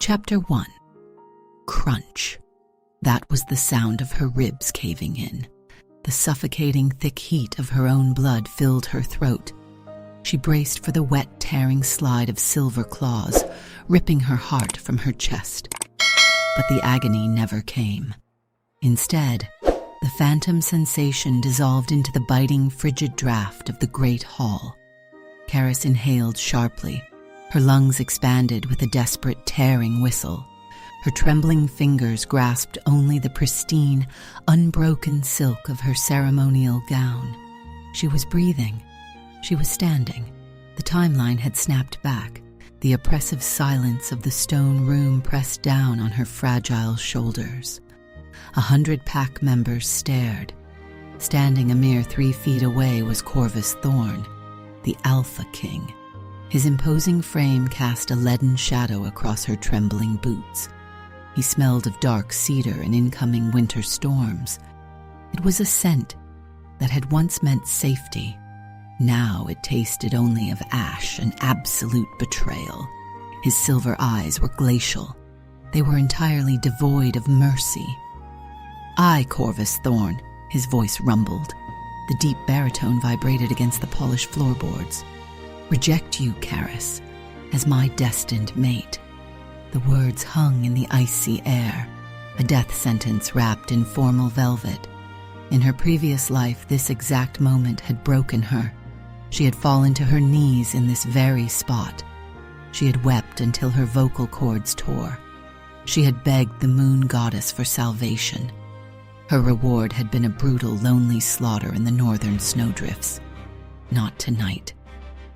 Chapter 1. Crunch. That was the sound of her ribs caving in. The suffocating thick heat of her own blood filled her throat. She braced for the wet, tearing slide of silver claws, ripping her heart from her chest. But the agony never came. Instead, the phantom sensation dissolved into the biting, frigid draft of the great hall. Karis inhaled sharply. Her lungs expanded with a desperate, tearing whistle. Her trembling fingers grasped only the pristine, unbroken silk of her ceremonial gown. She was breathing. She was standing. The timeline had snapped back. The oppressive silence of the stone room pressed down on her fragile shoulders. 100 pack members stared. Standing a mere 3 feet away was Corvus Thorn, the Alpha King. His imposing frame cast a leaden shadow across her trembling boots. He smelled of dark cedar and incoming winter storms. It was a scent that had once meant safety. Now it tasted only of ash and absolute betrayal. His silver eyes were glacial. They were entirely devoid of mercy. "I, Corvus Thorn," his voice rumbled. The deep baritone vibrated against the polished floorboards. "Reject you, Karis, as my destined mate." The words hung in the icy air, a death sentence wrapped in formal velvet. In her previous life, this exact moment had broken her. She had fallen to her knees in this very spot. She had wept until her vocal cords tore. She had begged the moon goddess for salvation. Her reward had been a brutal, lonely slaughter in the northern snowdrifts. Not tonight.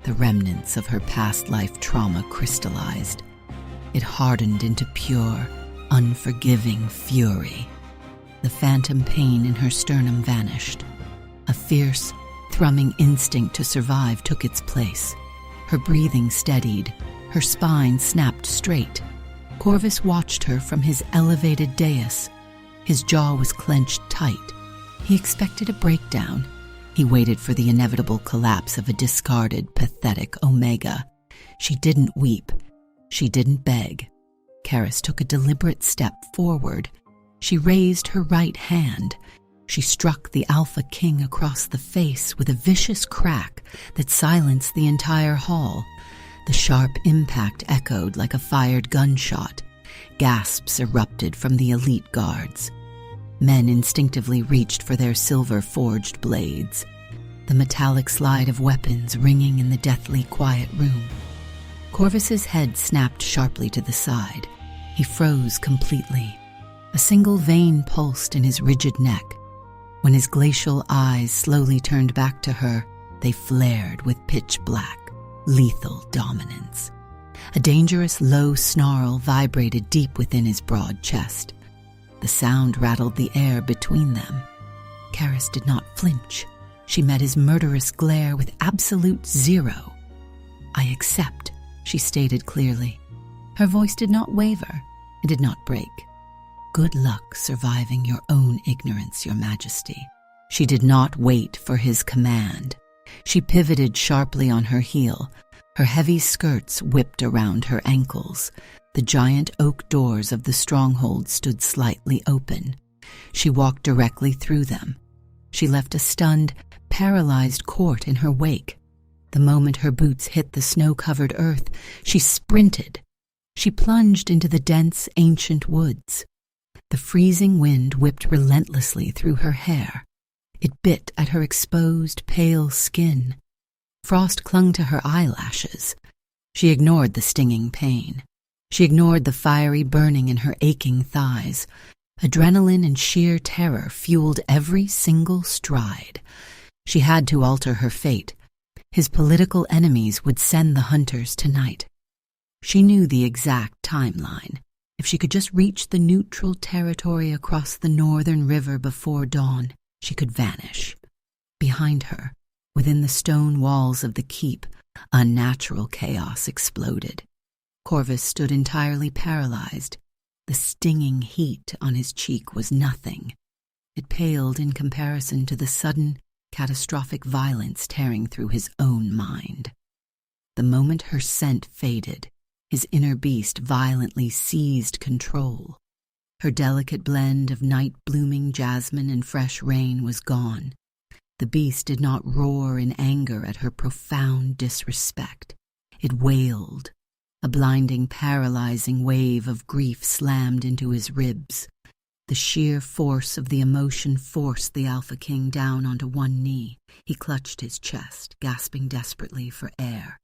The remnants of her past life trauma crystallized. It hardened into pure, unforgiving fury. The phantom pain in her sternum vanished. A fierce, thrumming instinct to survive took its place. Her breathing steadied. Her spine snapped straight. Corvus watched her from his elevated dais. His jaw was clenched tight. He expected a breakdown. He waited for the inevitable collapse of a discarded, pathetic Omega. She didn't weep. She didn't beg. Karis took a deliberate step forward. She raised her right hand. She struck the Alpha King across the face with a vicious crack that silenced the entire hall. The sharp impact echoed like a fired gunshot. Gasps erupted from the elite guards. Men instinctively reached for their silver-forged blades, the metallic slide of weapons ringing in the deathly quiet room. Corvus's head snapped sharply to the side. He froze completely. A single vein pulsed in his rigid neck. When his glacial eyes slowly turned back to her, they flared with pitch black, lethal dominance. A dangerous low snarl vibrated deep within his broad chest. The sound rattled the air between them. Karis did not flinch. She met his murderous glare with absolute zero. "I accept," she stated clearly. Her voice did not waver. It did not break. "Good luck surviving your own ignorance, Your Majesty." She did not wait for his command. She pivoted sharply on her heel. Her heavy skirts whipped around her ankles. The giant oak doors of the stronghold stood slightly open. She walked directly through them. She left a stunned, paralyzed court in her wake. The moment her boots hit the snow-covered earth, she sprinted. She plunged into the dense, ancient woods. The freezing wind whipped relentlessly through her hair. It bit at her exposed, pale skin. Frost clung to her eyelashes. She ignored the stinging pain. She ignored the fiery burning in her aching thighs. Adrenaline and sheer terror fueled every single stride. She had to alter her fate. His political enemies would send the hunters tonight. She knew the exact timeline. If she could just reach the neutral territory across the northern river before dawn, she could vanish. Behind her, within the stone walls of the keep, unnatural chaos exploded. Corvus stood entirely paralyzed. The stinging heat on his cheek was nothing. It paled in comparison to the sudden, catastrophic violence tearing through his own mind. The moment her scent faded, His inner beast violently seized control. Her delicate blend of night-blooming jasmine and fresh rain was gone. The beast did not roar in anger at her profound disrespect. It wailed. A blinding, paralyzing wave of grief slammed into his ribs. The sheer force of the emotion forced the Alpha King down onto one knee. He clutched his chest, gasping desperately for air.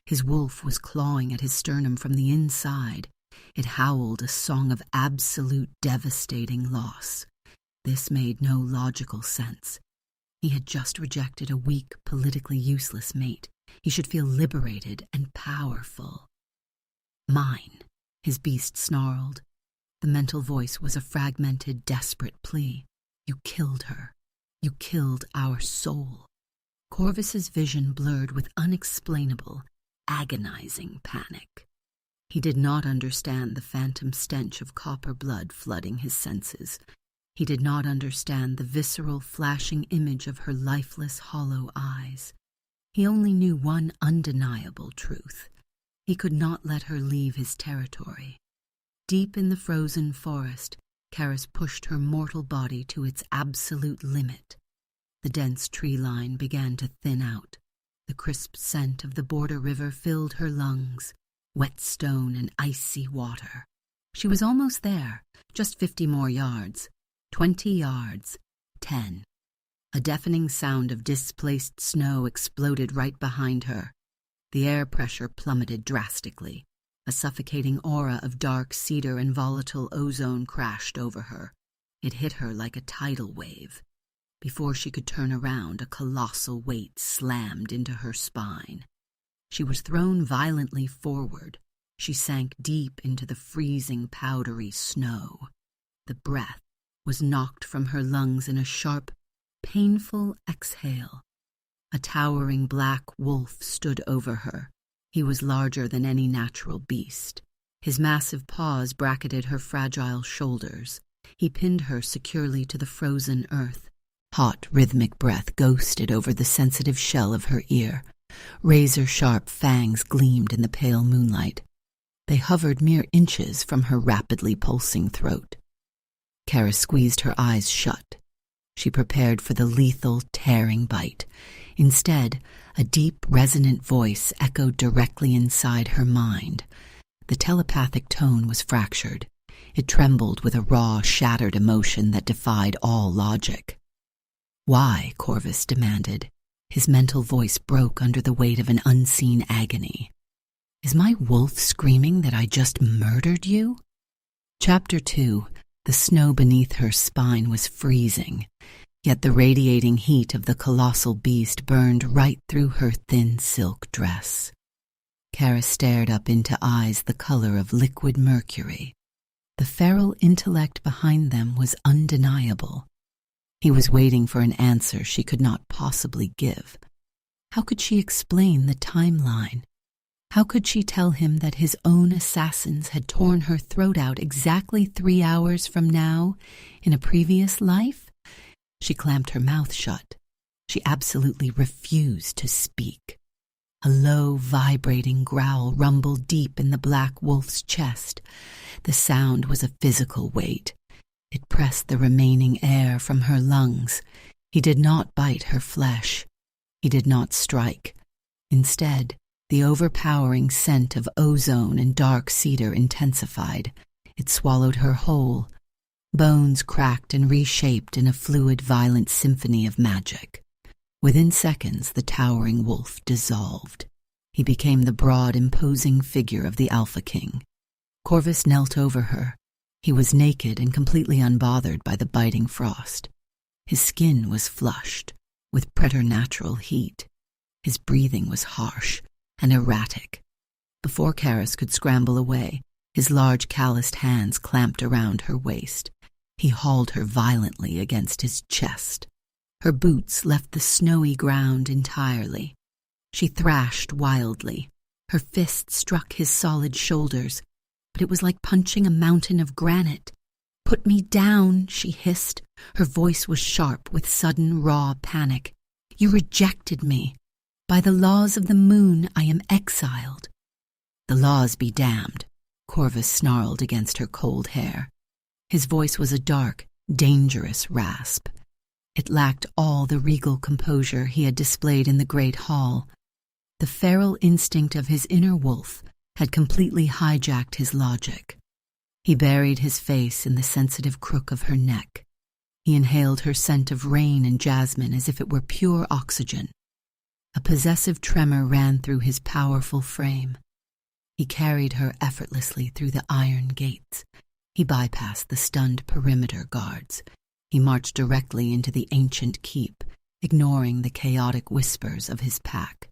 His wolf was clawing at his sternum from the inside. It howled a song of absolute devastating loss. This made no logical sense. He had just rejected a weak, politically useless mate. He should feel liberated and powerful. "Mine," his beast snarled. The mental voice was a fragmented, desperate plea. "You killed her. You killed our soul." Corvus's vision blurred with unexplainable, agonizing panic. He did not understand the phantom stench of copper blood flooding his senses. He did not understand the visceral, flashing image of her lifeless, hollow eyes. He only knew one undeniable truth. He could not let her leave his territory. Deep in the frozen forest, Karis pushed her mortal body to its absolute limit. The dense tree line began to thin out. The crisp scent of the border river filled her lungs, wet stone and icy water. She was almost there, just 50 more yards. 20 yards. 10. A deafening sound of displaced snow exploded right behind her. The air pressure plummeted drastically. A suffocating aura of dark cedar and volatile ozone crashed over her. It hit her like a tidal wave. Before she could turn around, a colossal weight slammed into her spine. She was thrown violently forward. She sank deep into the freezing, powdery snow. The breath was knocked from her lungs in a sharp, painful exhale. A towering black wolf stood over her. He was larger than any natural beast. His massive paws bracketed her fragile shoulders. He pinned her securely to the frozen earth. Hot, rhythmic breath ghosted over the sensitive shell of her ear. Razor-sharp fangs gleamed in the pale moonlight. They hovered mere inches from her rapidly pulsing throat. Karis squeezed her eyes shut. She prepared for the lethal, tearing bite. Instead, a deep, resonant voice echoed directly inside her mind. The telepathic tone was fractured. It trembled with a raw, shattered emotion that defied all logic. "Why?" Corvus demanded. His mental voice broke under the weight of an unseen agony. "Is my wolf screaming that I just murdered you?" Chapter 2. The snow beneath her spine was freezing, yet the radiating heat of the colossal beast burned right through her thin silk dress. Karis stared up into eyes the color of liquid mercury. The feral intellect behind them was undeniable. He was waiting for an answer she could not possibly give. How could she explain the timeline? How could she tell him that his own assassins had torn her throat out exactly 3 hours from now, in a previous life? She clamped her mouth shut. She absolutely refused to speak. A low, vibrating growl rumbled deep in the black wolf's chest. The sound was a physical weight. It pressed the remaining air from her lungs. He did not bite her flesh. He did not strike. Instead, the overpowering scent of ozone and dark cedar intensified. It swallowed her whole. Bones cracked and reshaped in a fluid, violent symphony of magic. Within seconds, the towering wolf dissolved. He became the broad, imposing figure of the Alpha King. Corvus knelt over her. He was naked and completely unbothered by the biting frost. His skin was flushed, with preternatural heat. His breathing was harsh and erratic. Before Karis could scramble away, his large calloused hands clamped around her waist. He hauled her violently against his chest. Her boots left the snowy ground entirely. She thrashed wildly. Her fist struck his solid shoulders, but it was like punching a mountain of granite. "Put me down," she hissed. Her voice was sharp with sudden, raw panic. "You rejected me. By the laws of the moon, I am exiled." "The laws be damned," Corvus snarled against her cold hair. His voice was a dark, dangerous rasp. It lacked all the regal composure he had displayed in the great hall. The feral instinct of his inner wolf had completely hijacked his logic. He buried his face in the sensitive crook of her neck. He inhaled her scent of rain and jasmine as if it were pure oxygen. A possessive tremor ran through his powerful frame. He carried her effortlessly through the iron gates. He bypassed the stunned perimeter guards. He marched directly into the ancient keep, ignoring the chaotic whispers of his pack.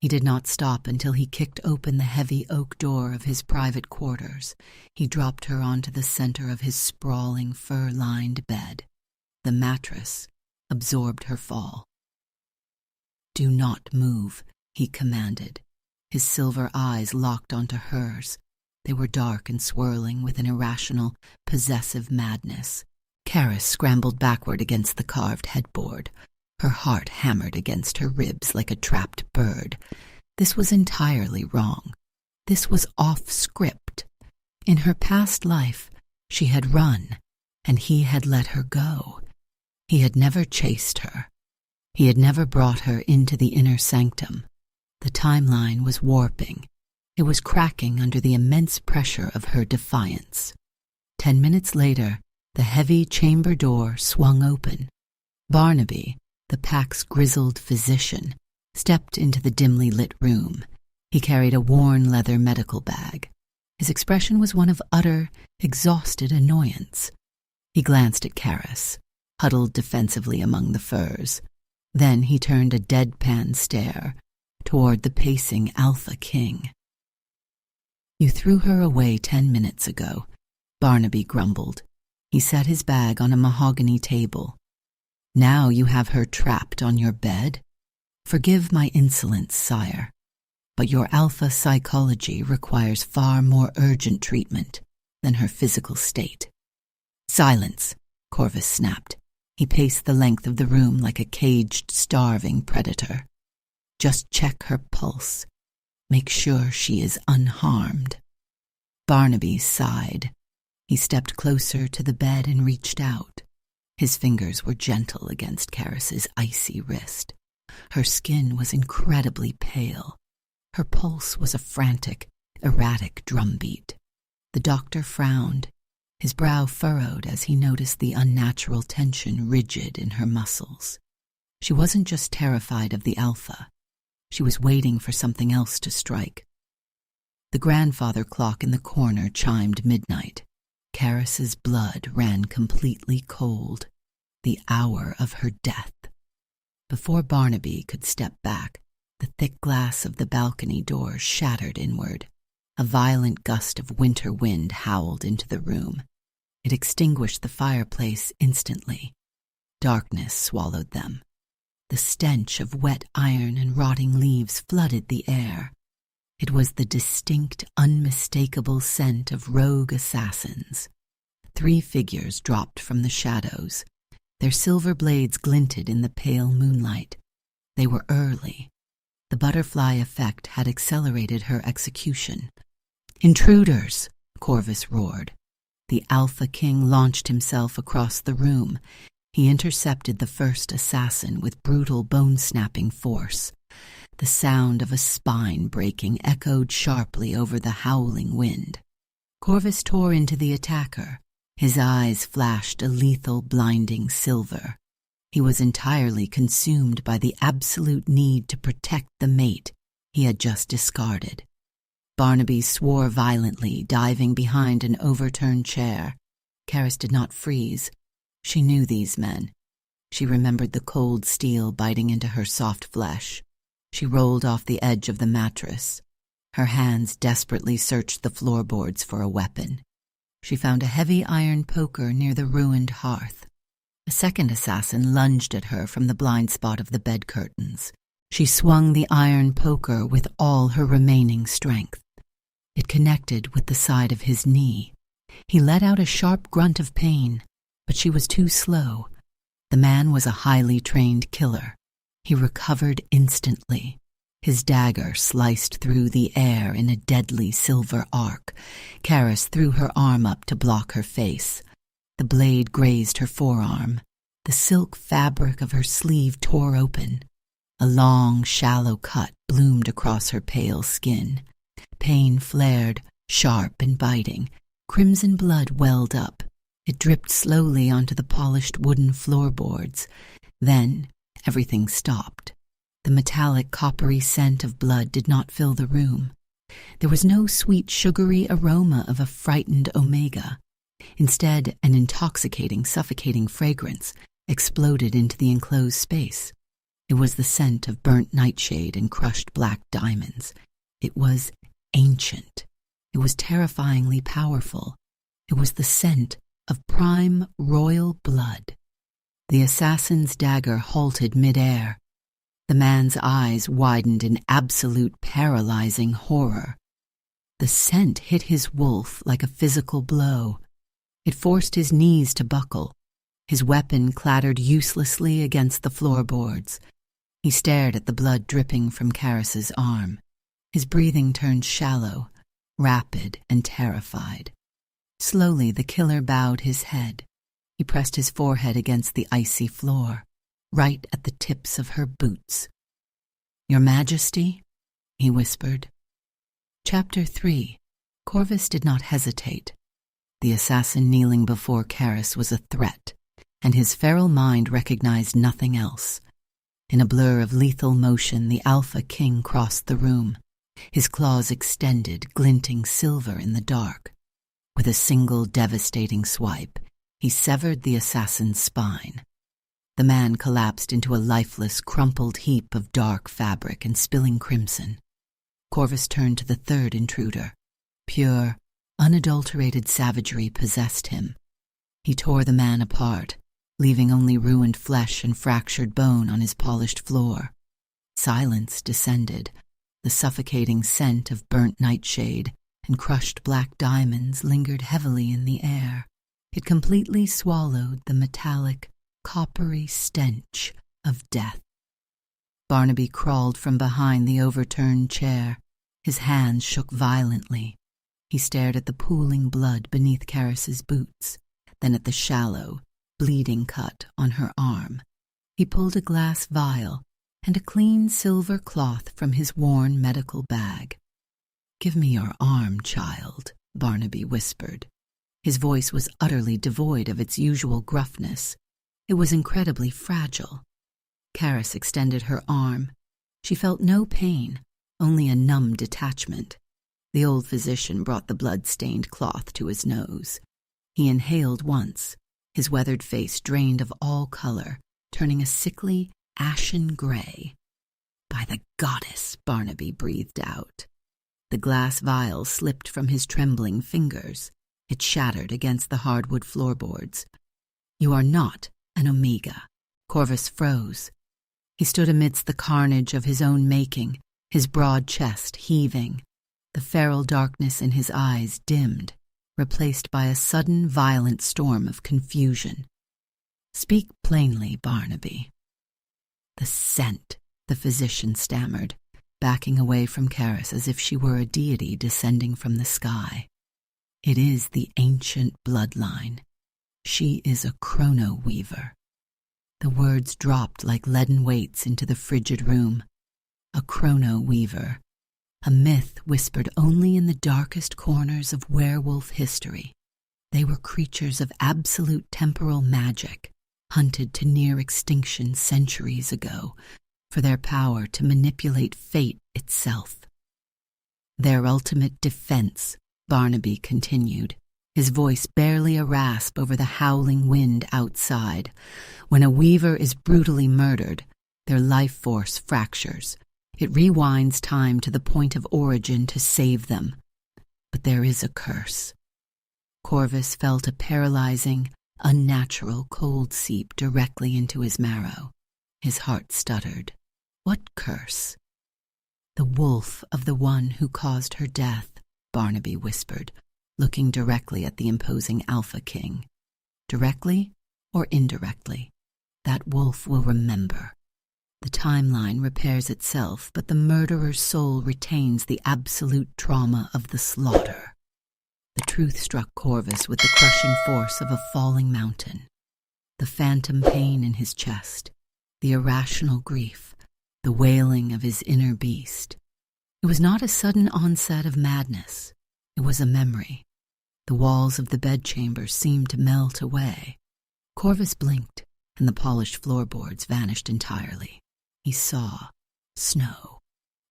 He did not stop until he kicked open the heavy oak door of his private quarters. He dropped her onto the center of his sprawling, fur-lined bed. The mattress absorbed her fall. "Do not move," he commanded. His silver eyes locked onto hers. They were dark and swirling with an irrational, possessive madness. Karis scrambled backward against the carved headboard. Her heart hammered against her ribs like a trapped bird. This was entirely wrong. This was off script. In her past life, she had run, and he had let her go. He had never chased her. He had never brought her into the inner sanctum. The timeline was warping. It was cracking under the immense pressure of her defiance. 10 minutes later, the heavy chamber door swung open. Barnaby, the pack's grizzled physician, stepped into the dimly lit room. He carried a worn leather medical bag. His expression was one of utter, exhausted annoyance. He glanced at Karis, huddled defensively among the furs. Then he turned a deadpan stare toward the pacing Alpha King. "You threw her away 10 minutes ago," Barnaby grumbled. He set his bag on a mahogany table. "Now you have her trapped on your bed? Forgive my insolence, sire, but your alpha psychology requires far more urgent treatment than her physical state." "Silence," Corvus snapped. He paced the length of the room like a caged, starving predator. "Just check her pulse. Make sure she is unharmed." Barnaby sighed. He stepped closer to the bed and reached out. His fingers were gentle against Karis's icy wrist. Her skin was incredibly pale. Her pulse was a frantic, erratic drumbeat. The doctor frowned, his brow furrowed as he noticed the unnatural tension rigid in her muscles. She wasn't just terrified of the alpha. She was waiting for something else to strike. The grandfather clock in the corner chimed midnight. Karis's blood ran completely cold. The hour of her death. Before Barnaby could step back, the thick glass of the balcony door shattered inward. A violent gust of winter wind howled into the room. It extinguished the fireplace instantly. Darkness swallowed them. The stench of wet iron and rotting leaves flooded the air. It was the distinct, unmistakable scent of rogue assassins. 3 figures dropped from the shadows. Their silver blades glinted in the pale moonlight. They were early. The butterfly effect had accelerated her execution. "Intruders!" Corvus roared. The Alpha King launched himself across the room. He intercepted the first assassin with brutal bone-snapping force. The sound of a spine breaking echoed sharply over the howling wind. Corvus tore into the attacker. His eyes flashed a lethal, blinding silver. He was entirely consumed by the absolute need to protect the mate he had just discarded. Barnaby swore violently, diving behind an overturned chair. Karis did not freeze. She knew these men. She remembered the cold steel biting into her soft flesh. She rolled off the edge of the mattress. Her hands desperately searched the floorboards for a weapon. She found a heavy iron poker near the ruined hearth. A second assassin lunged at her from the blind spot of the bed curtains. She swung the iron poker with all her remaining strength. It connected with the side of his knee. He let out a sharp grunt of pain, but she was too slow. The man was a highly trained killer. He recovered instantly. His dagger sliced through the air in a deadly silver arc. Karis threw her arm up to block her face. The blade grazed her forearm. The silk fabric of her sleeve tore open. A long, shallow cut bloomed across her pale skin. Pain flared, sharp and biting. Crimson blood welled up. It dripped slowly onto the polished wooden floorboards. Then everything stopped. The metallic, coppery scent of blood did not fill the room. There was no sweet, sugary aroma of a frightened omega. Instead, an intoxicating, suffocating fragrance exploded into the enclosed space. It was the scent of burnt nightshade and crushed black diamonds. It was ancient. It was terrifyingly powerful. It was the scent of prime royal blood. The assassin's dagger halted midair. The man's eyes widened in absolute paralyzing horror. The scent hit his wolf like a physical blow. It forced his knees to buckle. His weapon clattered uselessly against the floorboards. He stared at the blood dripping from Karis's arm. His breathing turned shallow, rapid and terrified. Slowly the killer bowed his head. He pressed his forehead against the icy floor, right at the tips of her boots. "Your Majesty?" he whispered. Chapter 3. Corvus did not hesitate. The assassin kneeling before Karis was a threat, and his feral mind recognized nothing else. In a blur of lethal motion, the Alpha King crossed the room, his claws extended, glinting silver in the dark. With a single devastating swipe, he severed the assassin's spine. The man collapsed into a lifeless, crumpled heap of dark fabric and spilling crimson. Corvus turned to the third intruder. Pure, unadulterated savagery possessed him. He tore the man apart, leaving only ruined flesh and fractured bone on his polished floor. Silence descended. The suffocating scent of burnt nightshade and crushed black diamonds lingered heavily in the air. It completely swallowed the metallic, coppery stench of death. Barnaby crawled from behind the overturned chair. His hands shook violently. He stared at the pooling blood beneath Karis's boots, then at the shallow, bleeding cut on her arm. He pulled a glass vial and a clean silver cloth from his worn medical bag. "Give me your arm, child," Barnaby whispered. His voice was utterly devoid of its usual gruffness. It was incredibly fragile. Karis extended her arm. She felt no pain, only a numb detachment. The old physician brought the blood-stained cloth to his nose. He inhaled once. His weathered face drained of all color, turning a sickly, ashen gray. "By the goddess," Barnaby breathed out. The glass vial slipped from his trembling fingers. It shattered against the hardwood floorboards. "You are not an Omega." Corvus froze. He stood amidst the carnage of his own making, his broad chest heaving. The feral darkness in his eyes dimmed, replaced by a sudden violent storm of confusion. "Speak plainly, Barnaby." "The scent," the physician stammered, backing away from Karis as if she were a deity descending from the sky. "It is the ancient bloodline. She is a chrono weaver." The words dropped like leaden weights into the frigid room. A chrono weaver. A myth whispered only in the darkest corners of werewolf history. They were creatures of absolute temporal magic, hunted to near extinction centuries ago, for their power to manipulate fate itself. "Their ultimate defense," Barnaby continued, his voice barely a rasp over the howling wind outside. "When a weaver is brutally murdered, their life force fractures. It rewinds time to the point of origin to save them. But there is a curse." Corvus felt a paralyzing, unnatural cold seep directly into his marrow. His heart stuttered. "What curse?" "The wolf of the one who caused her death," Barnaby whispered, looking directly at the imposing Alpha King. "Directly or indirectly, that wolf will remember. The timeline repairs itself, but the murderer's soul retains the absolute trauma of the slaughter. The truth struck Corvus with the crushing force of a falling mountain. The phantom pain in his chest, the irrational grief, the wailing of his inner beast. It was not a sudden onset of madness. It was a memory. The walls of the bedchamber seemed to melt away. Corvus blinked, and the polished floorboards vanished entirely. He saw snow,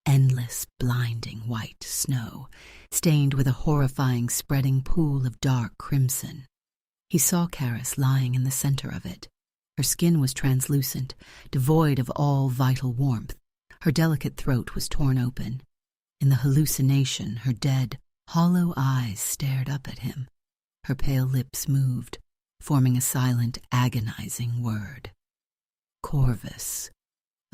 endless, blinding white snow, stained with a horrifying spreading pool of dark crimson. He saw Karis lying in the center of it. Her skin was translucent, devoid of all vital warmth. Her delicate throat was torn open. In the hallucination, her dead, hollow eyes stared up at him. Her pale lips moved, forming a silent, agonizing word. Corvus.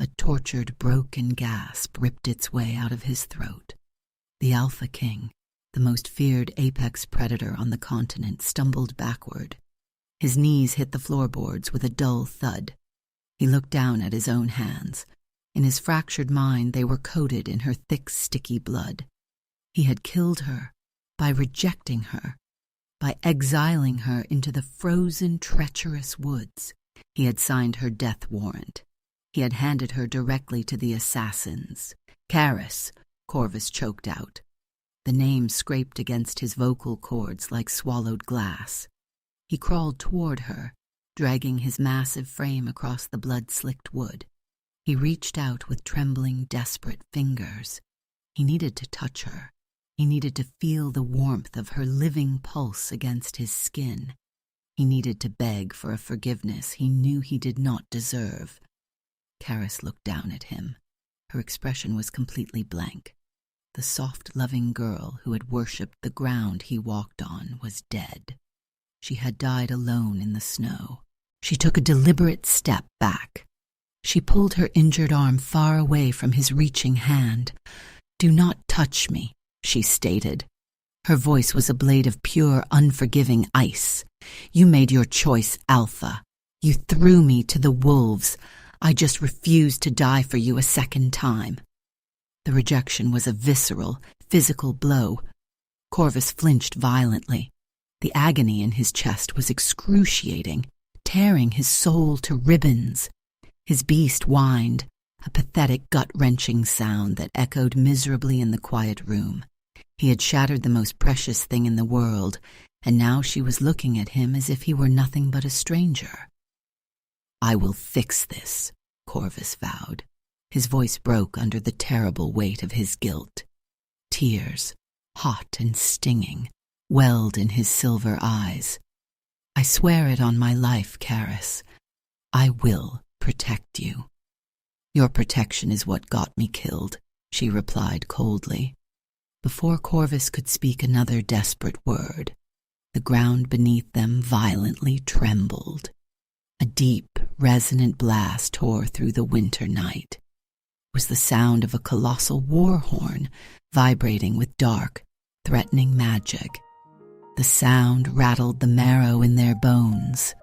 A tortured, broken gasp ripped its way out of his throat. The Alpha King, the most feared apex predator on the continent, stumbled backward. His knees hit the floorboards with a dull thud. He looked down at his own hands. In his fractured mind, they were coated in her thick, sticky blood. He had killed her by rejecting her, by exiling her into the frozen, treacherous woods. He had signed her death warrant. He had handed her directly to the assassins. Karis, Corvus choked out. The name scraped against his vocal cords like swallowed glass. He crawled toward her, dragging his massive frame across the blood-slicked wood. He reached out with trembling, desperate fingers. He needed to touch her. He needed to feel the warmth of her living pulse against his skin. He needed to beg for a forgiveness he knew he did not deserve. Karis looked down at him. Her expression was completely blank. The soft, loving girl who had worshipped the ground he walked on was dead. She had died alone in the snow. She took a deliberate step back. She pulled her injured arm far away from his reaching hand. "Do not touch me," she stated. Her voice was a blade of pure, unforgiving ice. "You made your choice, Alpha. You threw me to the wolves. I just refused to die for you a second time." The rejection was a visceral, physical blow. Corvus flinched violently. The agony in his chest was excruciating, tearing his soul to ribbons. His beast whined, a pathetic, gut-wrenching sound that echoed miserably in the quiet room. He had shattered the most precious thing in the world, and now she was looking at him as if he were nothing but a stranger. "I will fix this," Corvus vowed. His voice broke under the terrible weight of his guilt. Tears, hot and stinging, welled in his silver eyes. "I swear it on my life, Karis. I will protect you." "Your protection is what got me killed," she replied coldly. Before Corvus could speak another desperate word, the ground beneath them violently trembled. A deep, resonant blast tore through the winter night. It was the sound of a colossal war horn vibrating with dark, threatening magic. The sound rattled the marrow in their bones.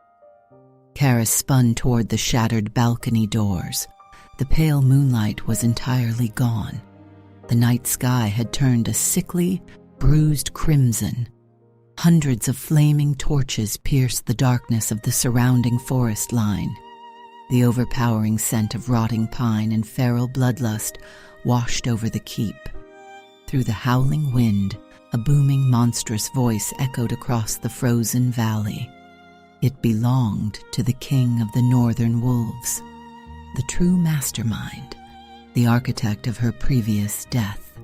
Karis spun toward the shattered balcony doors. The pale moonlight was entirely gone. The night sky had turned a sickly, bruised crimson. Hundreds of flaming torches pierced the darkness of the surrounding forest line. The overpowering scent of rotting pine and feral bloodlust washed over the keep. Through the howling wind, a booming, monstrous voice echoed across the frozen valley. It belonged to the king of the northern wolves, the true mastermind, the architect of her previous death.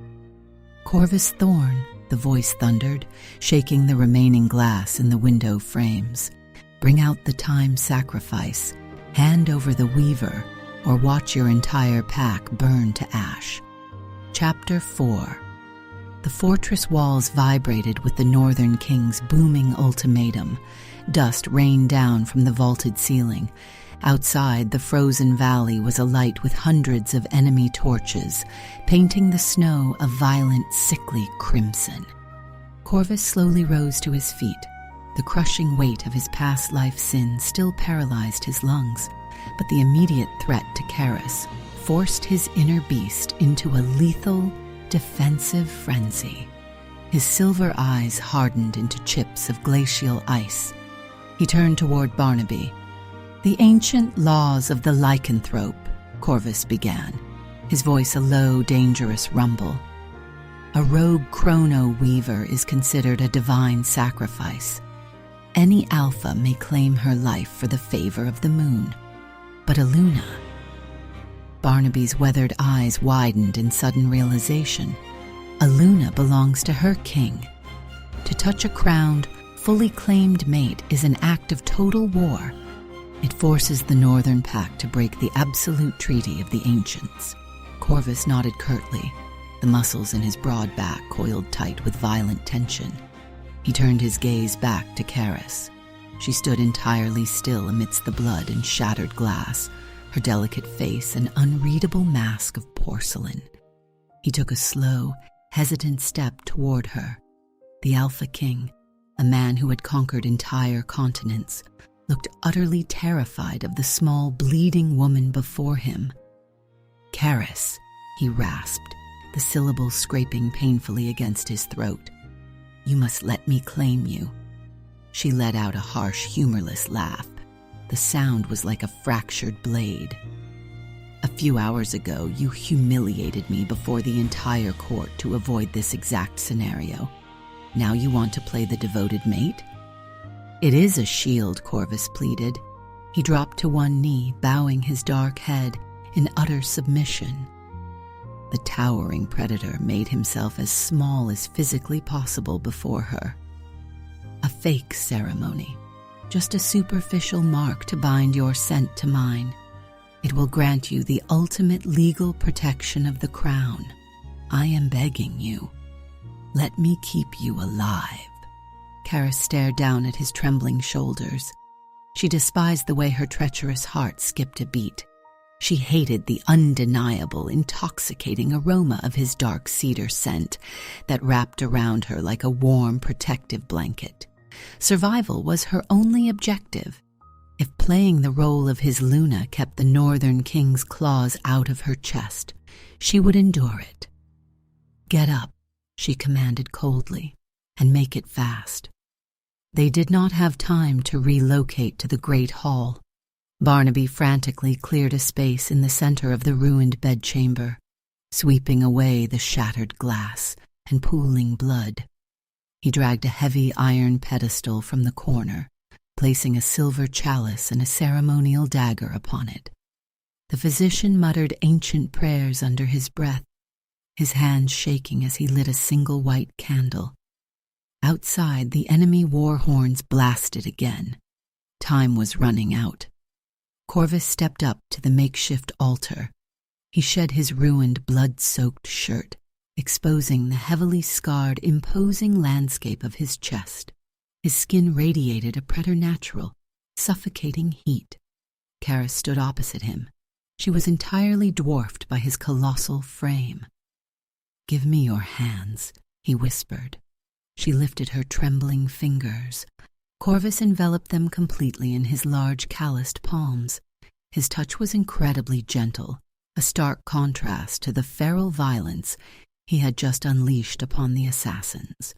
"Corvus Thorn," the voice thundered, shaking the remaining glass in the window frames. "Bring out the time sacrifice, hand over the weaver, or watch your entire pack burn to ash." Chapter 4. The fortress walls vibrated with the Northern King's booming ultimatum. Dust rained down from the vaulted ceiling. Outside, the frozen valley was alight with hundreds of enemy torches, painting the snow a violent, sickly crimson. Corvus slowly rose to his feet. The crushing weight of his past life sin still paralyzed his lungs. but the immediate threat to Karis forced his inner beast into a lethal, defensive frenzy. His silver eyes hardened into chips of glacial ice. He turned toward Barnaby. "The ancient laws of the lycanthrope," Corvus began, his voice a low, dangerous rumble. "A rogue chrono weaver is considered a divine sacrifice. Any alpha may claim her life for the favor of the moon. But Aluna..." Barnaby's weathered eyes widened in sudden realization. Aluna belongs to her king. To touch a crowned, fully claimed mate is an act of total war. It forces the Northern Pact to break the absolute treaty of the ancients. Corvus nodded curtly, the muscles in his broad back coiled tight with violent tension. He turned his gaze back to Karis. She stood entirely still amidst the blood and shattered glass, her delicate face an unreadable mask of porcelain. He took a slow, hesitant step toward her. The Alpha King, a man who had conquered entire continents, looked utterly terrified of the small, bleeding woman before him. "Karis," he rasped, the syllables scraping painfully against his throat. "You must let me claim you." She let out a harsh, humorless laugh. The sound was like a fractured blade. "A few hours ago, you humiliated me before the entire court to avoid this exact scenario. Now you want to play the devoted mate?" "It is a shield," Corvus pleaded. He dropped to one knee, bowing his dark head in utter submission. The towering predator made himself as small as physically possible before her. "A fake ceremony, just a superficial mark to bind your scent to mine. It will grant you the ultimate legal protection of the crown. I am begging you. Let me keep you alive." Karis stared down at his trembling shoulders. She despised the way her treacherous heart skipped a beat. She hated the undeniable, intoxicating aroma of his dark cedar scent that wrapped around her like a warm, protective blanket. Survival was her only objective. If playing the role of his Luna kept the Northern King's claws out of her chest, she would endure it. "Get up," she commanded coldly, "and make it fast." They did not have time to relocate to the Great Hall. Barnaby frantically cleared a space in the center of the ruined bedchamber, sweeping away the shattered glass and pooling blood. He dragged a heavy iron pedestal from the corner, placing a silver chalice and a ceremonial dagger upon it. The physician muttered ancient prayers under his breath, his hands shaking as he lit a single white candle. Outside, the enemy war horns blasted again. Time was running out. Corvus stepped up to the makeshift altar. He shed his ruined, blood-soaked shirt, exposing the heavily scarred, imposing landscape of his chest. His skin radiated a preternatural, suffocating heat. Karis stood opposite him. She was entirely dwarfed by his colossal frame. "Give me your hands," he whispered. She lifted her trembling fingers. Corvus enveloped them completely in his large calloused palms. His touch was incredibly gentle, a stark contrast to the feral violence he had just unleashed upon the assassins.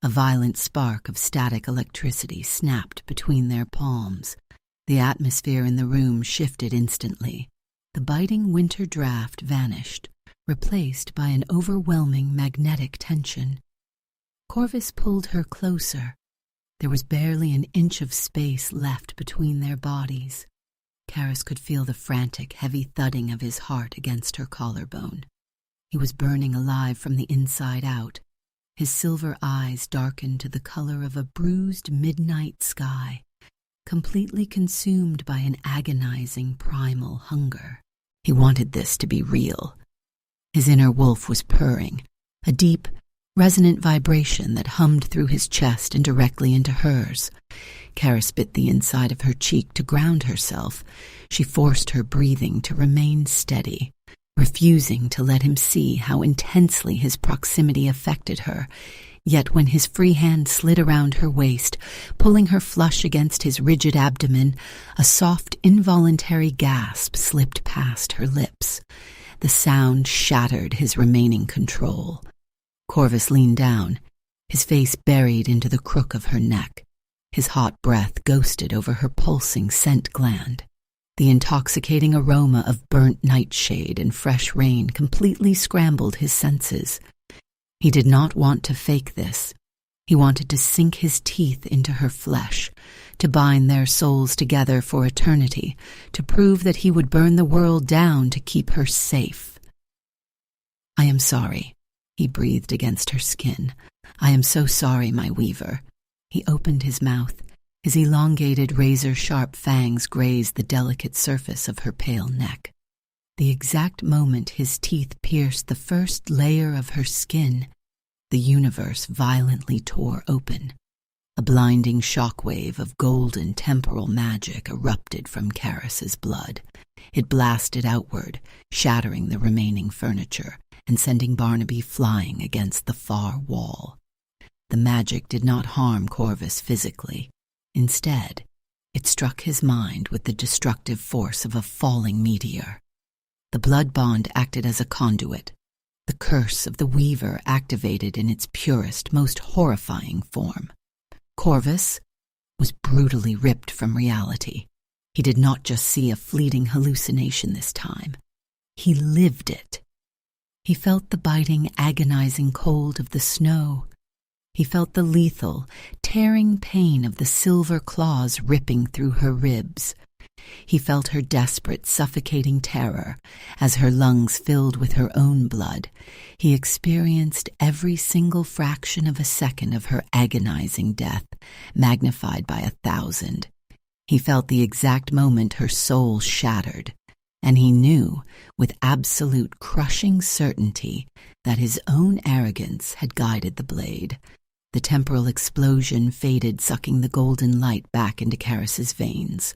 A violent spark of static electricity snapped between their palms. The atmosphere in the room shifted instantly. The biting winter draft vanished, replaced by an overwhelming magnetic tension. Corvus pulled her closer. There was barely an inch of space left between their bodies. Karis could feel the frantic, heavy thudding of his heart against her collarbone. He was burning alive from the inside out. His silver eyes darkened to the color of a bruised midnight sky, completely consumed by an agonizing primal hunger. He wanted this to be real. His inner wolf was purring, a deep, resonant vibration that hummed through his chest and directly into hers. Karis bit the inside of her cheek to ground herself. She forced her breathing to remain steady, refusing to let him see how intensely his proximity affected her, Yet when his free hand slid around her waist, pulling her flush against his rigid abdomen, a soft, involuntary gasp slipped past her lips. The sound shattered his remaining control. Corvus leaned down, his face buried into the crook of her neck. His hot breath ghosted over her pulsing scent gland. The intoxicating aroma of burnt nightshade and fresh rain completely scrambled his senses. He did not want to fake this. He wanted to sink his teeth into her flesh, to bind their souls together for eternity, to prove that he would burn the world down to keep her safe. "I am sorry," he breathed against her skin. "I am so sorry, my weaver." He opened his mouth. His elongated, razor-sharp fangs grazed the delicate surface of her pale neck. The exact moment his teeth pierced the first layer of her skin, the universe violently tore open. A blinding shockwave of golden temporal magic erupted from Karis's blood. It blasted outward, shattering the remaining furniture and sending Barnaby flying against the far wall. The magic did not harm Corvus physically. Instead, it struck his mind with the destructive force of a falling meteor. The blood bond acted as a conduit. The curse of the Weaver activated in its purest, most horrifying form. Corvus was brutally ripped from reality. He did not just see a fleeting hallucination this time. He lived it. He felt the biting, agonizing cold of the snow. He felt the lethal, tearing pain of the silver claws ripping through her ribs. He felt her desperate, suffocating terror as her lungs filled with her own blood. He experienced every single fraction of a second of her agonizing death, magnified by 1,000. He felt the exact moment her soul shattered, and he knew with absolute crushing certainty that his own arrogance had guided the blade. The temporal explosion faded, sucking the golden light back into Karis's veins.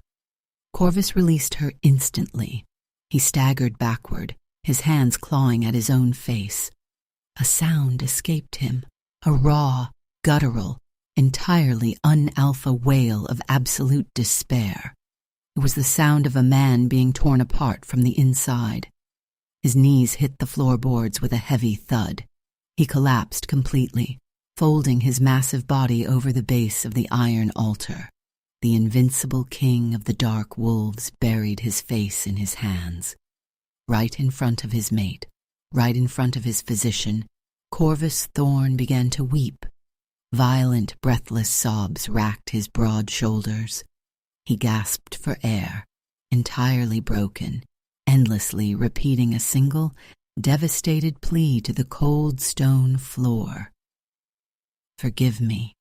Corvus released her instantly. He staggered backward, his hands clawing at his own face. A sound escaped him, a raw, guttural, entirely un-alpha wail of absolute despair. It was the sound of a man being torn apart from the inside. His knees hit the floorboards with a heavy thud. He collapsed completely, folding his massive body over the base of the iron altar. The invincible king of the dark wolves buried his face in his hands. Right in front of his mate, right in front of his physician, Corvus Thorn began to weep. Violent, breathless sobs racked his broad shoulders. He gasped for air, entirely broken, endlessly repeating a single, devastated plea to the cold stone floor. "Forgive me.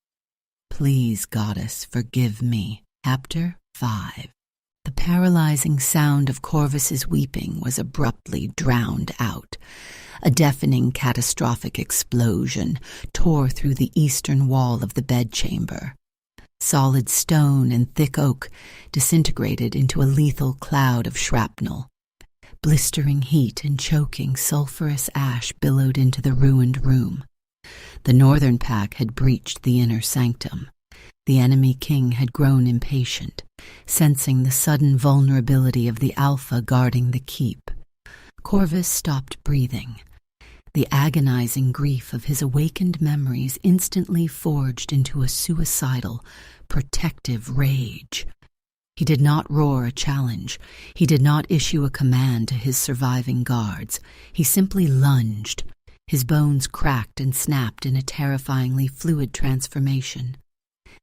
Please, goddess, forgive me." Chapter 5. The paralyzing sound of Corvus's weeping was abruptly drowned out. A deafening, catastrophic explosion tore through the eastern wall of the bedchamber. Solid stone and thick oak disintegrated into a lethal cloud of shrapnel. Blistering heat and choking sulphurous ash billowed into the ruined room. The northern pack had breached the inner sanctum. The enemy king had grown impatient, sensing the sudden vulnerability of the Alpha guarding the keep. Corvus stopped breathing. The agonizing grief of his awakened memories instantly forged into a suicidal, protective rage. He did not roar a challenge. He did not issue a command to his surviving guards. He simply lunged. His bones cracked and snapped in a terrifyingly fluid transformation.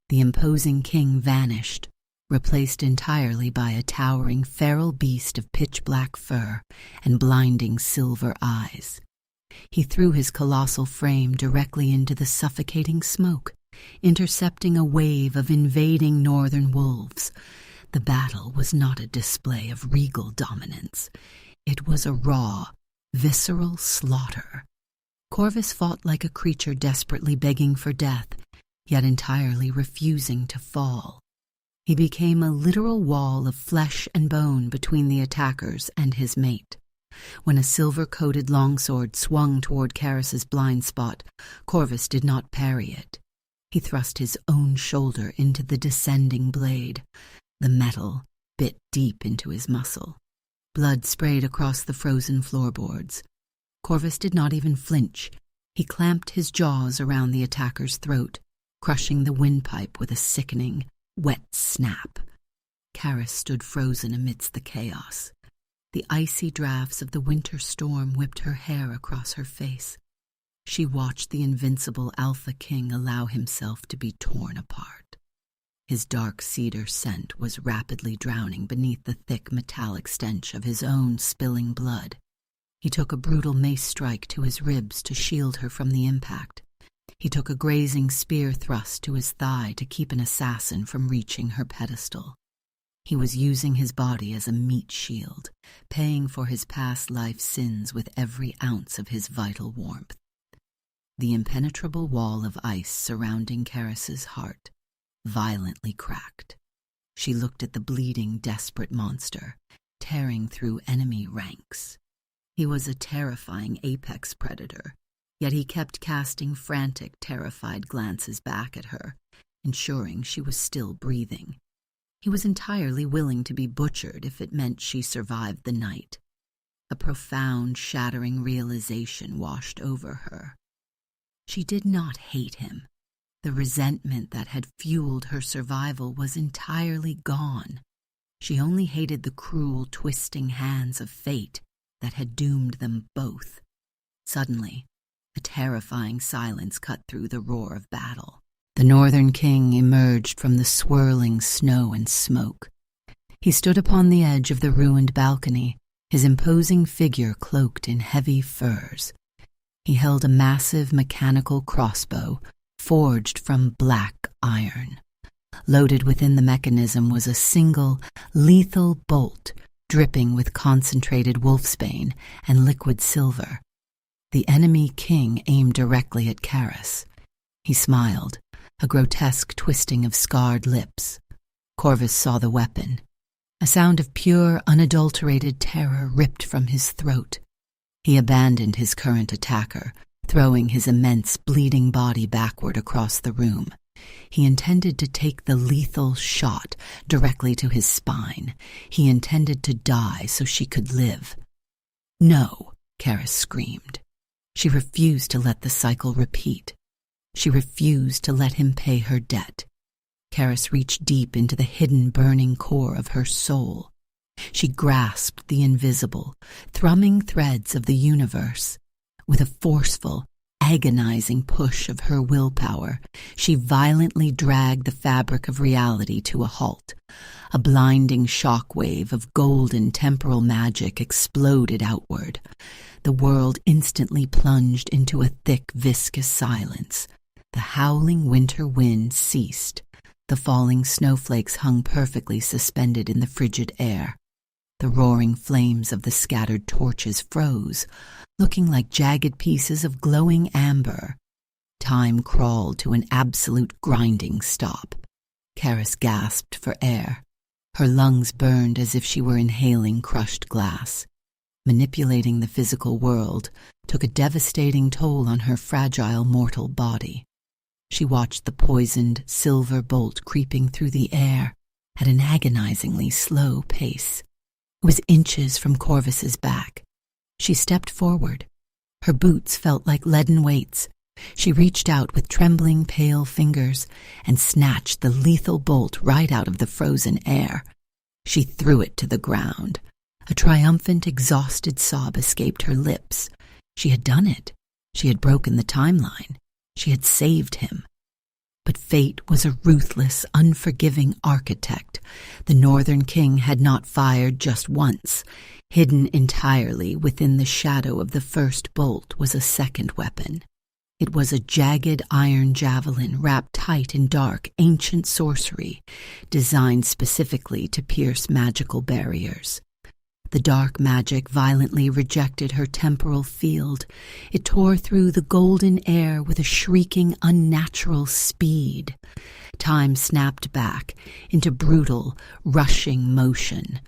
The imposing king vanished, replaced entirely by a towering feral beast of pitch-black fur and blinding silver eyes. He threw his colossal frame directly into the suffocating smoke, intercepting a wave of invading northern wolves. The battle was not a display of regal dominance. It was a raw, visceral slaughter. Corvus fought like a creature desperately begging for death, yet entirely refusing to fall. He became a literal wall of flesh and bone between the attackers and his mate. When a silver-coated longsword swung toward Karis's blind spot, Corvus did not parry it. He thrust his own shoulder into the descending blade. The metal bit deep into his muscle. Blood sprayed across the frozen floorboards. Corvus did not even flinch. He clamped his jaws around the attacker's throat, crushing the windpipe with a sickening, wet snap. Karis stood frozen amidst the chaos. The icy drafts of the winter storm whipped her hair across her face. She watched the invincible Alpha King allow himself to be torn apart. His dark cedar scent was rapidly drowning beneath the thick metallic stench of his own spilling blood. He took a brutal mace strike to his ribs to shield her from the impact. He took a grazing spear thrust to his thigh to keep an assassin from reaching her pedestal. He was using his body as a meat shield, paying for his past life sins with every ounce of his vital warmth. The impenetrable wall of ice surrounding Karis's heart violently cracked. She looked at the bleeding, desperate monster, tearing through enemy ranks. He was a terrifying apex predator, yet he kept casting frantic, terrified glances back at her, ensuring she was still breathing. He was entirely willing to be butchered if it meant she survived the night. A profound, shattering realization washed over her. She did not hate him. The resentment that had fueled her survival was entirely gone. She only hated the cruel, twisting hands of fate that had doomed them both. Suddenly, a terrifying silence cut through the roar of battle. The Northern King emerged from the swirling snow and smoke. He stood upon the edge of the ruined balcony, his imposing figure cloaked in heavy furs. He held a massive mechanical crossbow, forged from black iron. Loaded within the mechanism was a single, lethal bolt, dripping with concentrated wolfsbane and liquid silver. The enemy king aimed directly at Karis. He smiled, a grotesque twisting of scarred lips. Corvus saw the weapon. A sound of pure, unadulterated terror ripped from his throat. He abandoned his current attacker, throwing his immense, bleeding body backward across the room. He intended to take the lethal shot directly to his spine. He intended to die so she could live. No, Karis screamed. She refused to let the cycle repeat. She refused to let him pay her debt. Karis reached deep into the hidden, burning core of her soul. She grasped the invisible, thrumming threads of the universe. With a forceful, agonizing push of her willpower, she violently dragged the fabric of reality to a halt. A blinding shockwave of golden temporal magic exploded outward. The world instantly plunged into a thick, viscous silence. The howling winter wind ceased. The falling snowflakes hung perfectly suspended in the frigid air. The roaring flames of the scattered torches froze, looking like jagged pieces of glowing amber. Time crawled to an absolute grinding stop. Karis gasped for air. Her lungs burned as if she were inhaling crushed glass. Manipulating the physical world took a devastating toll on her fragile mortal body. She watched the poisoned silver bolt creeping through the air at an agonizingly slow pace. It was inches from Corvus's back. She stepped forward. Her boots felt like leaden weights. She reached out with trembling, pale fingers and snatched the lethal bolt right out of the frozen air. She threw it to the ground. A triumphant, exhausted sob escaped her lips. She had done it. She had broken the timeline. She had saved him. But fate was a ruthless, unforgiving architect. The Northern King had not fired just once. Hidden entirely within the shadow of the first bolt was a second weapon. It was a jagged iron javelin wrapped tight in dark, ancient sorcery, designed specifically to pierce magical barriers. The dark magic violently rejected her temporal field. It tore through the golden air with a shrieking, unnatural speed. Time snapped back into brutal, rushing motion.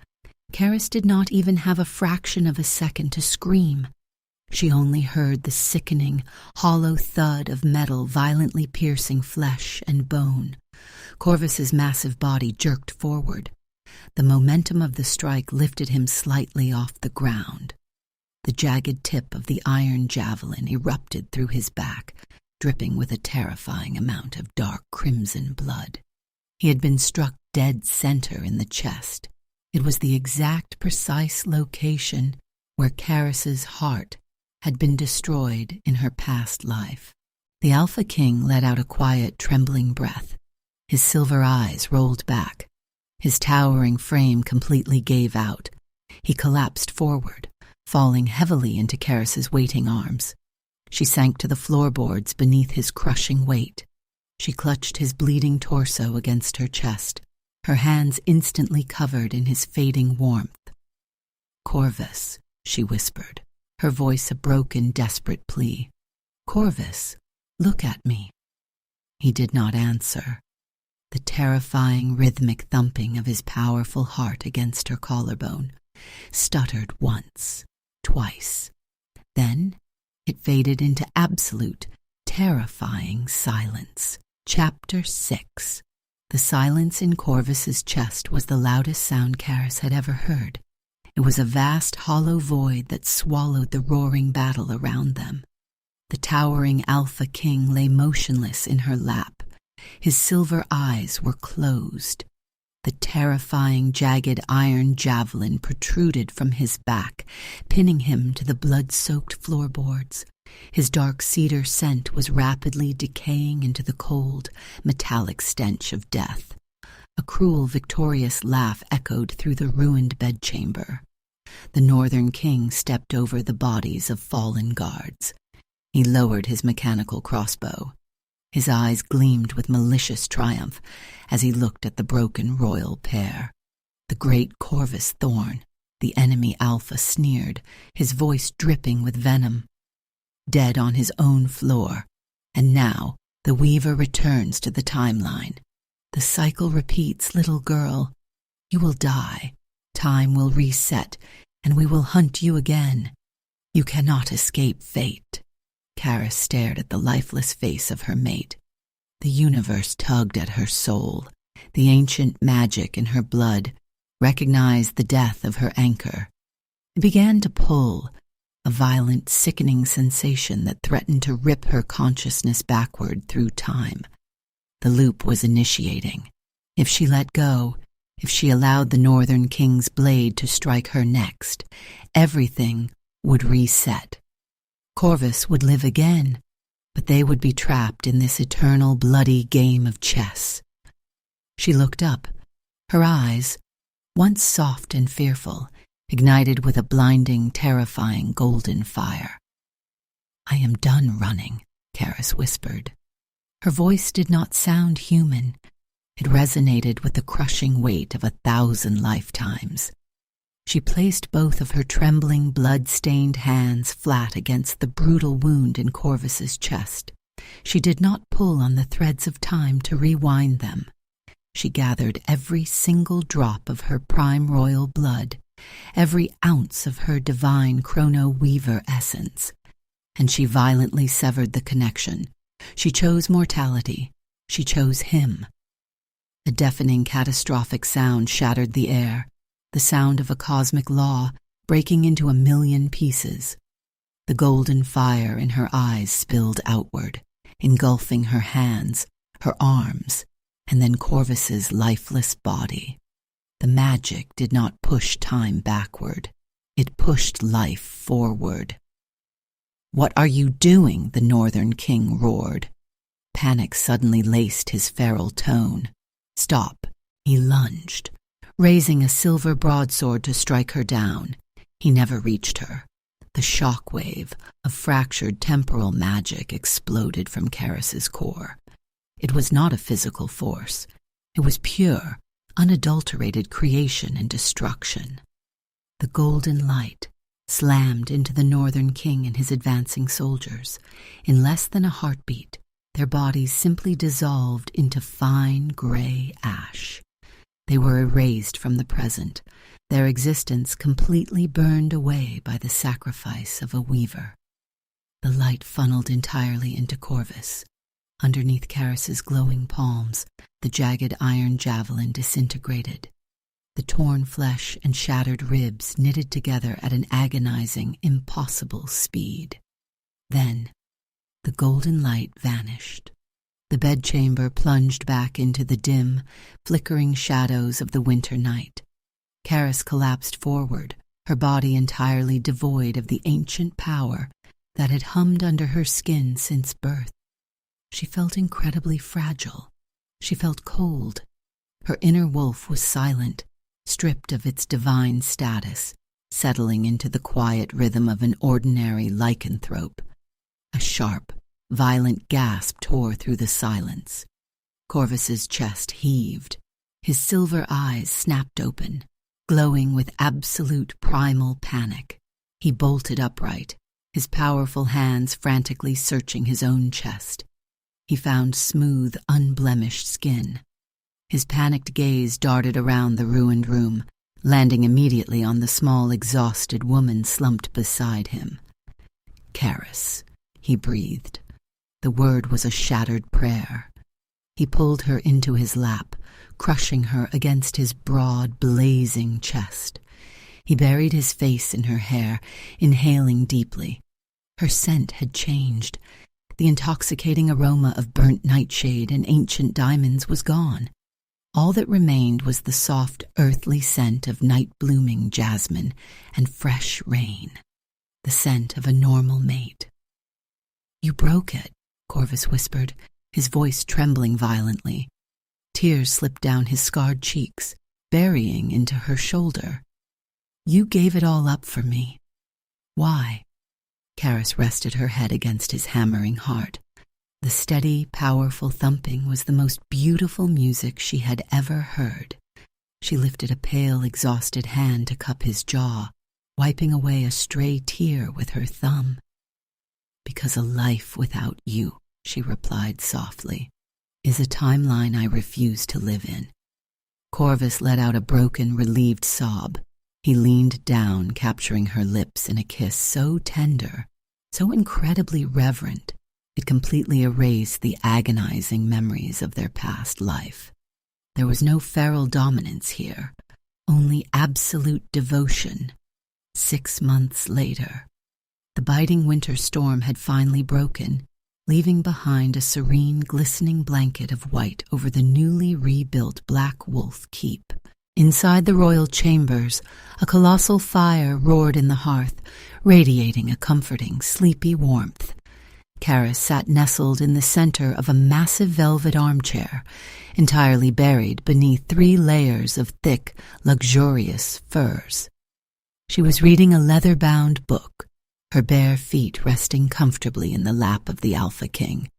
Karis did not even have a fraction of a second to scream. She only heard the sickening, hollow thud of metal violently piercing flesh and bone. Corvus's massive body jerked forward. The momentum of the strike lifted him slightly off the ground. The jagged tip of the iron javelin erupted through his back, dripping with a terrifying amount of dark crimson blood. He had been struck dead center in the chest. It was the exact precise location where Karis's heart had been destroyed in her past life. The Alpha King let out a quiet, trembling breath. His silver eyes rolled back. His towering frame completely gave out. He collapsed forward, falling heavily into Karis's waiting arms. She sank to the floorboards beneath his crushing weight. She clutched his bleeding torso against her chest, her hands instantly covered in his fading warmth. "Corvus," she whispered, her voice a broken, desperate plea. "Corvus, look at me." He did not answer. The terrifying, rhythmic thumping of his powerful heart against her collarbone stuttered once, twice. Then it faded into absolute, terrifying silence. Chapter 6. The silence in Corvus's chest was the loudest sound Karis had ever heard. It was a vast, hollow void that swallowed the roaring battle around them. The towering Alpha King lay motionless in her lap. His silver eyes were closed. The terrifying, jagged iron javelin protruded from his back, pinning him to the blood-soaked floorboards. His dark cedar scent was rapidly decaying into the cold, metallic stench of death. A cruel, victorious laugh echoed through the ruined bedchamber. The Northern King stepped over the bodies of fallen guards. He lowered his mechanical crossbow. His eyes gleamed with malicious triumph as he looked at the broken royal pair. The great Corvus Thorn, the enemy Alpha, sneered, his voice dripping with venom. Dead on his own floor, and now the Weaver returns to the timeline. The cycle repeats, little girl. You will die. Time will reset, and we will hunt you again. You cannot escape fate. Karis stared at the lifeless face of her mate. The universe tugged at her soul. The ancient magic in her blood recognized the death of her anchor. It began to pull, a violent, sickening sensation that threatened to rip her consciousness backward through time. The loop was initiating. If she let go, if she allowed the Northern King's blade to strike her next, everything would reset. Corvus would live again, but they would be trapped in this eternal, bloody game of chess. She looked up. Her eyes, once soft and fearful, ignited with a blinding, terrifying golden fire. "I am done running," Karis whispered. Her voice did not sound human. It resonated with the crushing weight of 1,000 lifetimes. She placed both of her trembling, blood-stained hands flat against the brutal wound in Corvus's chest. She did not pull on the threads of time to rewind them. She gathered every single drop of her prime royal blood, every ounce of her divine Chrono Weaver essence, and she violently severed the connection. She chose mortality. She chose him. A deafening, catastrophic sound shattered the air, the sound of a cosmic law breaking into 1,000,000 pieces. The golden fire in her eyes spilled outward, engulfing her hands, her arms, and then Corvus's lifeless body. The magic did not push time backward. It pushed life forward. "What are you doing?" the Northern King roared. Panic suddenly laced his feral tone. "Stop." He lunged, raising a silver broadsword to strike her down. He never reached her. The shock wave of fractured temporal magic exploded from Karis's core. It was not a physical force. It was pure, unadulterated creation and destruction. The golden light slammed into the Northern King and his advancing soldiers. In less than a heartbeat, their bodies simply dissolved into fine gray ash. They were erased from the present, their existence completely burned away by the sacrifice of a weaver. The light funneled entirely into Corvus. Underneath Karis's glowing palms, the jagged iron javelin disintegrated. The torn flesh and shattered ribs knitted together at an agonizing, impossible speed. Then, the golden light vanished. The bedchamber plunged back into the dim, flickering shadows of the winter night. Karis collapsed forward, her body entirely devoid of the ancient power that had hummed under her skin since birth. She felt incredibly fragile. She felt cold. Her inner wolf was silent, stripped of its divine status, settling into the quiet rhythm of an ordinary lycanthrope. A sharp, violent gasp tore through the silence. Corvus's chest heaved. His silver eyes snapped open, glowing with absolute primal panic. He bolted upright, his powerful hands frantically searching his own chest. He found smooth, unblemished skin. His panicked gaze darted around the ruined room, landing immediately on the small, exhausted woman slumped beside him. "Karis," he breathed. The word was a shattered prayer. He pulled her into his lap, crushing her against his broad, blazing chest. He buried his face in her hair, inhaling deeply. Her scent had changed. The intoxicating aroma of burnt nightshade and ancient diamonds was gone. All that remained was the soft, earthly scent of night-blooming jasmine and fresh rain, the scent of a normal mate. "You broke it," Corvus whispered, his voice trembling violently. Tears slipped down his scarred cheeks, burying into her shoulder. "You gave it all up for me. Why?" Karis rested her head against his hammering heart. The steady, powerful thumping was the most beautiful music she had ever heard. She lifted a pale, exhausted hand to cup his jaw, wiping away a stray tear with her thumb. "Because a life without you," she replied softly, "is a timeline I refuse to live in." Corvus let out a broken, relieved sob. He leaned down, capturing her lips in a kiss so tender, so incredibly reverent, it completely erased the agonizing memories of their past life. There was no feral dominance here, only absolute devotion. 6 months later, the biting winter storm had finally broken, leaving behind a serene, glistening blanket of white over the newly rebuilt Black Wolf Keep. Inside the royal chambers, a colossal fire roared in the hearth, radiating a comforting, sleepy warmth. Karis sat nestled in the center of a massive velvet armchair, entirely buried beneath 3 layers of thick, luxurious furs. She was reading a leather-bound book, her bare feet resting comfortably in the lap of the Alpha King.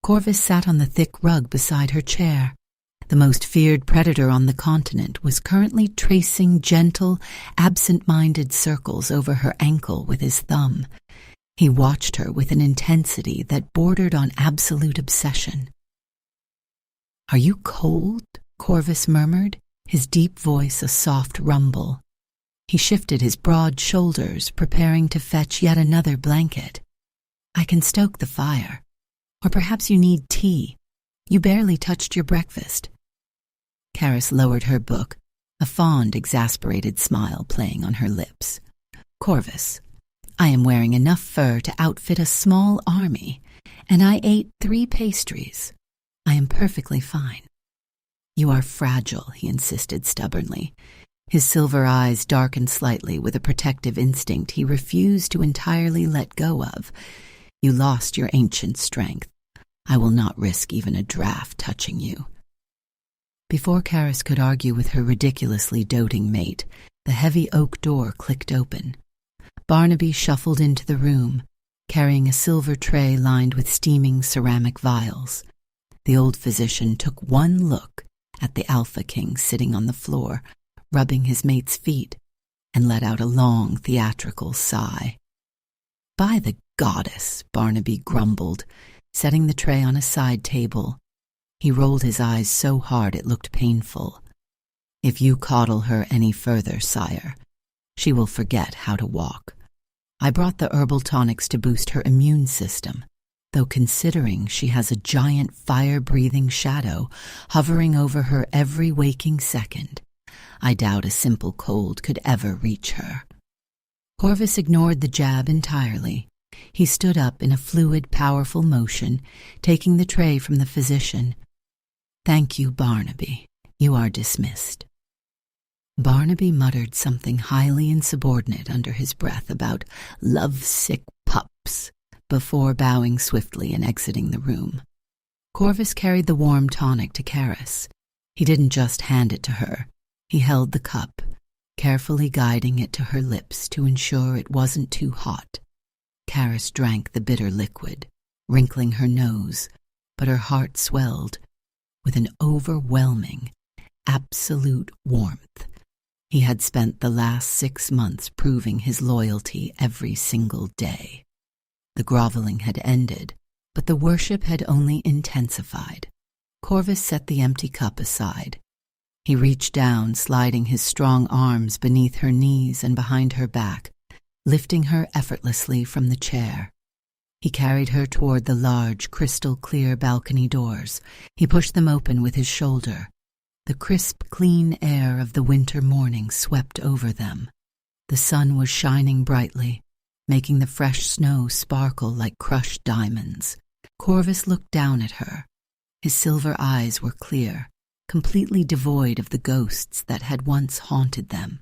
Corvus sat on the thick rug beside her chair. The most feared predator on the continent was currently tracing gentle, absent-minded circles over her ankle with his thumb. He watched her with an intensity that bordered on absolute obsession. "Are you cold?" Corvus murmured, his deep voice a soft rumble. He shifted his broad shoulders, preparing to fetch yet another blanket. "I can stoke the fire. Or perhaps you need tea. You barely touched your breakfast." Karis lowered her book, a fond, exasperated smile playing on her lips. "Corvus, I am wearing enough fur to outfit a small army, and I ate 3 pastries. I am perfectly fine." "You are fragile," he insisted stubbornly. His silver eyes darkened slightly with a protective instinct he refused to entirely let go of. "You lost your ancient strength. I will not risk even a draft touching you." Before Karis could argue with her ridiculously doting mate, the heavy oak door clicked open. Barnaby shuffled into the room, carrying a silver tray lined with steaming ceramic vials. The old physician took one look at the Alpha King sitting on the floor, rubbing his mate's feet, and let out a long, theatrical sigh. "By the goddess," Barnaby grumbled, setting the tray on a side table. He rolled his eyes so hard it looked painful. If you coddle her any further, sire, she will forget how to walk. I brought the herbal tonics to boost her immune system, though considering she has a giant fire-breathing shadow hovering over her every waking second, I doubt a simple cold could ever reach her." Corvus ignored the jab entirely. He stood up in a fluid, powerful motion, taking the tray from the physician. "Thank you, Barnaby. You are dismissed." Barnaby muttered something highly insubordinate under his breath about love-sick pups before bowing swiftly and exiting the room. Corvus carried the warm tonic to Karis. He didn't just hand it to her. He held the cup, carefully guiding it to her lips to ensure it wasn't too hot. Karis drank the bitter liquid, wrinkling her nose, but her heart swelled with an overwhelming, absolute warmth. He had spent the last 6 months proving his loyalty every single day. The groveling had ended, but the worship had only intensified. Corvus set the empty cup aside. He reached down, sliding his strong arms beneath her knees and behind her back, lifting her effortlessly from the chair. He carried her toward the large, crystal-clear balcony doors. He pushed them open with his shoulder. The crisp, clean air of the winter morning swept over them. The sun was shining brightly, making the fresh snow sparkle like crushed diamonds. Corvus looked down at her. His silver eyes were clear, completely devoid of the ghosts that had once haunted them.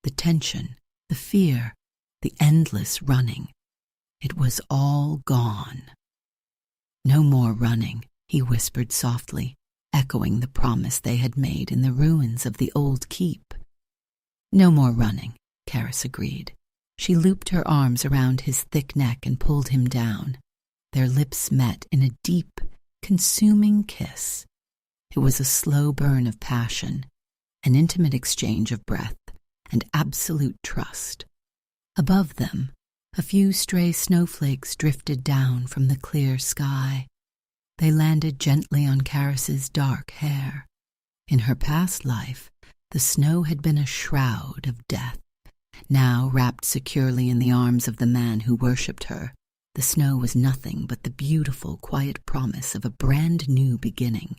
The tension, the fear, the endless running. It was all gone. "No more running," he whispered softly, echoing the promise they had made in the ruins of the old keep. "No more running," Karis agreed. She looped her arms around his thick neck and pulled him down. Their lips met in a deep, consuming kiss. It was a slow burn of passion, an intimate exchange of breath, and absolute trust. Above them, a few stray snowflakes drifted down from the clear sky. They landed gently on Karis's dark hair. In her past life, the snow had been a shroud of death. Now, wrapped securely in the arms of the man who worshipped her, the snow was nothing but the beautiful, quiet promise of a brand new beginning.